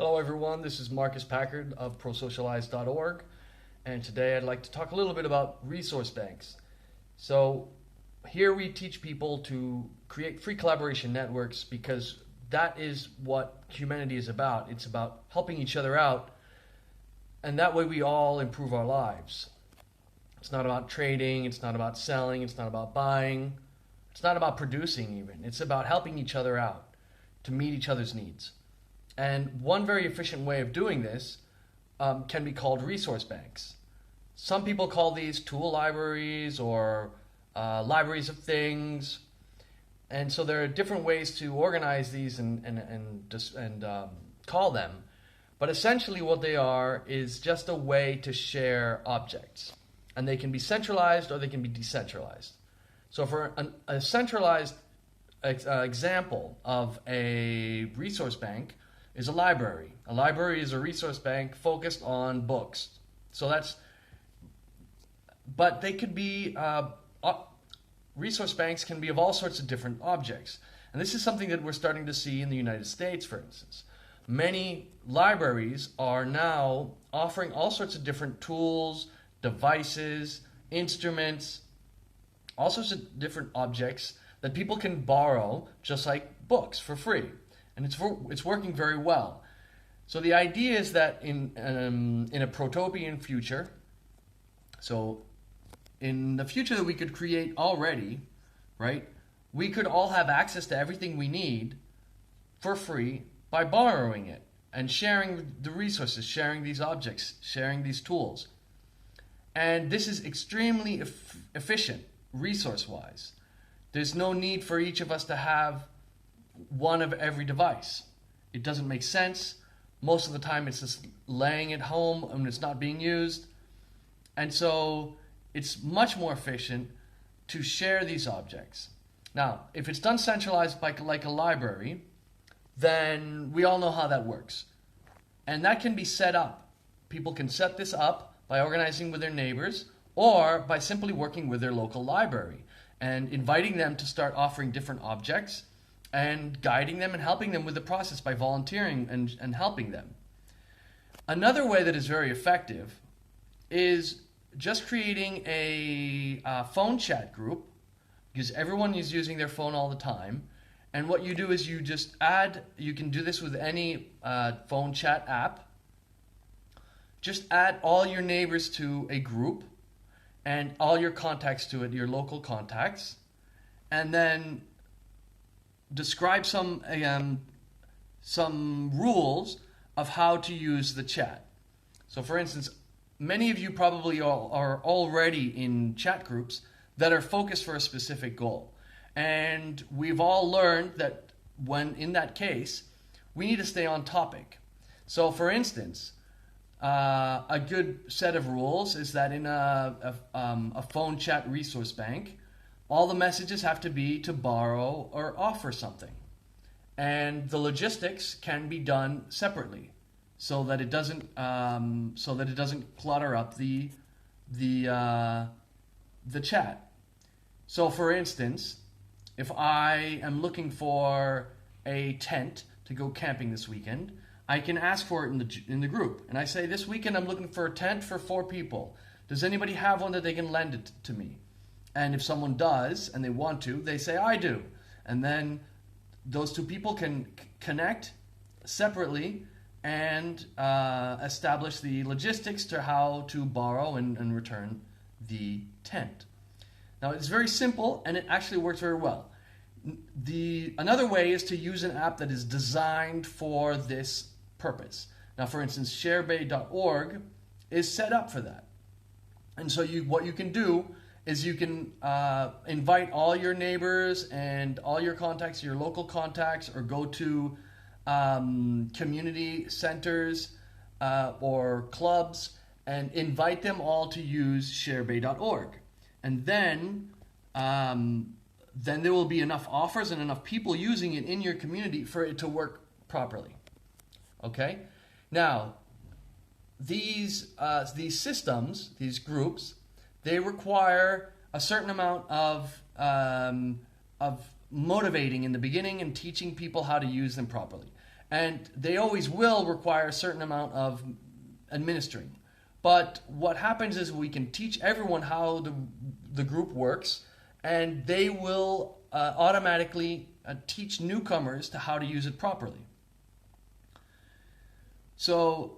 Hello everyone, this is Marcus Packard of prosocialize.org, and today I'd like to talk a little bit about resource banks. So here we teach people to create free collaboration networks because that is what humanity is about. It's about helping each other out, and that way we all improve our lives. It's not about trading, it's not about selling, it's not about buying, it's not about producing even. It's about helping each other out to meet each other's needs. And one very efficient way of doing this can be called resource banks. Some people call these tool libraries or libraries of things. And so there are different ways to organize these and call them. But essentially what they are is just a way to share objects. And they can be centralized or they can be decentralized. So for a centralized example of a resource bank is a library. A library is a resource bank focused on books. But they could be, resource banks can be of all sorts of different objects. And this is something that we're starting to see in the United States, for instance. Many libraries are now offering all sorts of different tools, devices, instruments, all sorts of different objects that people can borrow just like books for free. And it's working very well. So the idea is that in a protopian future, so in the future that we could create already, right, we could all have access to everything we need for free by borrowing it and sharing the resources, sharing these objects, sharing these tools. And this is extremely efficient resource-wise. There's no need for each of us to have one of every device. It doesn't make sense. Most of the time it's just laying at home and it's not being used. And so it's much more efficient to share these objects. Now, if it's done centralized like a library, then we all know how that works. And that can be set up. People can set this up by organizing with their neighbors or by simply working with their local library and inviting them to start offering different objects and guiding them and helping them with the process by volunteering and helping them. Another way that is very effective is just creating a phone chat group, because everyone is using their phone all the time. And what you do is you just you can do this with any phone chat app. Just add all your neighbors to a group and all your contacts to it, your local contacts, and then describe some rules of how to use the chat. So for instance, many of you probably are already in chat groups that are focused for a specific goal. And we've all learned that when in that case, we need to stay on topic. So for instance, a good set of rules is that in a phone chat resource bank, all the messages have to be to borrow or offer something. And the logistics can be done separately so that it doesn't clutter up the chat. So for instance, if I am looking for a tent to go camping this weekend, I can ask for it in the group. And I say, this weekend I'm looking for a tent for 4 people. Does anybody have one that they can lend it to me? And if someone does, and they want to, they say, I do. And then those 2 people can connect separately and establish the logistics to how to borrow and return the tent. Now, it's very simple, and it actually works very well. Another way is to use an app that is designed for this purpose. Now, for instance, sharebay.org is set up for that. And so what you can do is you can invite all your neighbors and all your contacts, your local contacts, or go to community centers or clubs and invite them all to use sharebay.org. And then there will be enough offers and enough people using it in your community for it to work properly. Okay? Now, these systems, these groups, they require a certain amount of motivating in the beginning and teaching people how to use them properly. And they always will require a certain amount of administering. But what happens is we can teach everyone how the group works, and they will automatically teach newcomers to how to use it properly. So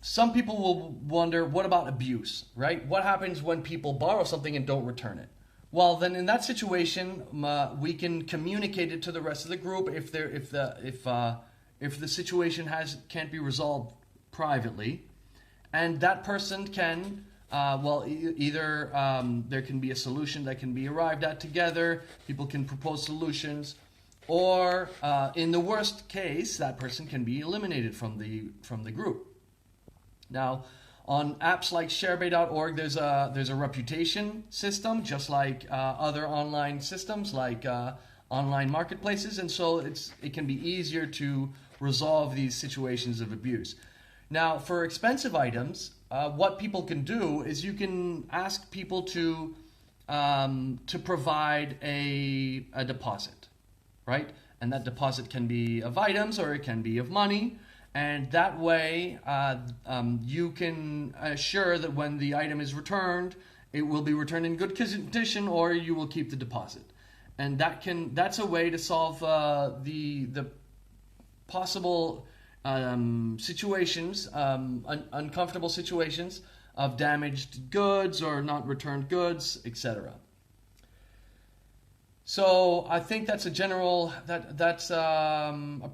some people will wonder, what about abuse, right? What happens when people borrow something and don't return it? Well, then in that situation, we can communicate it to the rest of the group if the situation can't be resolved privately, and that person can either there can be a solution that can be arrived at together. People can propose solutions, or in the worst case, that person can be eliminated from the group. Now, on apps like sharebay.org, there's a reputation system, just like other online systems like online marketplaces, and so it can be easier to resolve these situations of abuse. Now, for expensive items, what people can do is you can ask people to provide a deposit, right? And that deposit can be of items or it can be of money. And that way, you can assure that when the item is returned, it will be returned in good condition, or you will keep the deposit. And that's a way to solve the possible situations, uncomfortable situations of damaged goods or not returned goods, etc. So I think that's a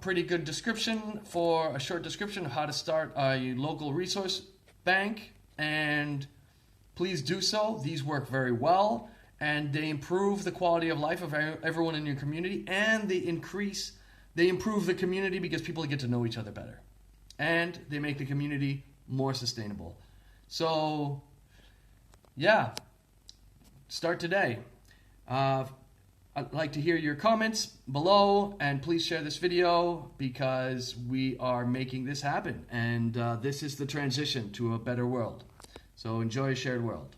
pretty good description for a short description of how to start a local resource bank, and please do so. These work very well, and they improve the quality of life of everyone in your community, and they improve the community because people get to know each other better, and they make the community more sustainable. So yeah, start today. I'd like to hear your comments below, and please share this video because we are making this happen, and this is the transition to a better world. So enjoy a shared world.